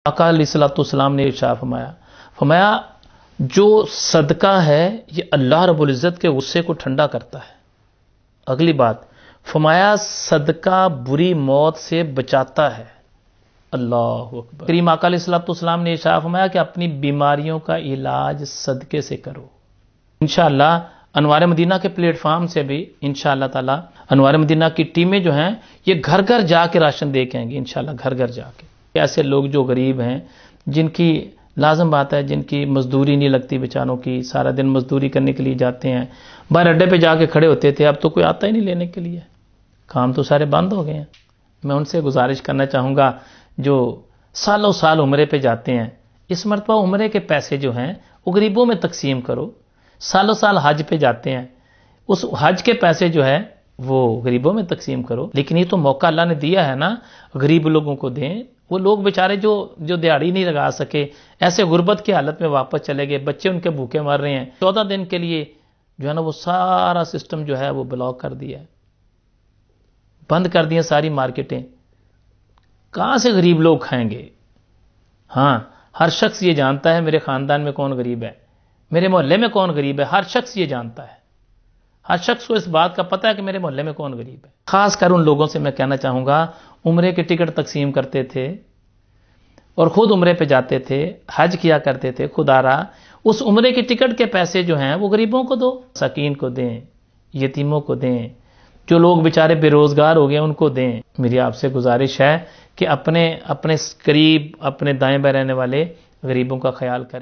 آقا अलैहिस्सलाम ने इरशाद फरमाया जो सदका है ये अल्लाह रब्बुल इज़्ज़त के गुस्से को ठंडा करता है। अगली बात फरमाया सदका बुरी मौत से बचाता है। अल्लाह अकबर। करीम आका अलैहिस्सलाम ने इरशाद फरमाया कि अपनी बीमारियों का इलाज सदके से करो। इंशाअल्लाह अनवार मदीना के प्लेटफार्म से भी इंशाअल्लाह ताला अनवार मदीना की टीमें जो हैं ये घर घर जाके राशन दे के आएंगी इंशाअल्लाह, घर घर जाके। ऐसे लोग जो गरीब हैं, जिनकी लाजम बात है, जिनकी मजदूरी नहीं लगती बेचारों की, सारा दिन मजदूरी करने के लिए जाते हैं, बाहर अड्डे पे जाके खड़े होते थे, अब तो कोई आता ही नहीं लेने के लिए, काम तो सारे बंद हो गए हैं। मैं उनसे गुजारिश करना चाहूँगा जो सालों साल उम्रे पे जाते हैं, इस मरतबा उम्रे के पैसे जो हैं वो गरीबों में तकसीम करो। सालों साल हज पे जाते हैं, उस हज के पैसे जो है वो गरीबों में तकसीम करो। लेकिन ये तो मौका अल्लाह ने दिया है ना, गरीब लोगों को दें। वो लोग बेचारे जो दिहाड़ी नहीं लगा सके, ऐसे गुर्बत की हालत में वापस चले गए, बच्चे उनके भूखे मर रहे हैं, 14 दिन के लिए जो है ना वो सारा सिस्टम जो है वो ब्लॉक कर दिया, बंद कर दिया सारी मार्केटें। कहां से गरीब लोग खाएंगे? हाँ, हर शख्स ये जानता है मेरे खानदान में कौन गरीब है, मेरे मोहल्ले में कौन गरीब है। हर शख्स ये जानता है, हर शख्स को इस बात का पता है कि मेरे मोहल्ले में कौन गरीब है। खास कर उन लोगों से मैं कहना चाहूंगा उम्रे के टिकट तकसीम करते थे और खुद उम्रे पे जाते थे, हज किया करते थे, खुदारा उस उम्रे के टिकट के पैसे जो हैं वो गरीबों को दो, सकीन को दें, यतीमों को दें, जो लोग बेचारे बेरोजगार हो गए उनको दें। मेरी आपसे गुजारिश है कि अपने करीब, अपने दाएं बाएं रहने वाले गरीबों का ख्याल करें।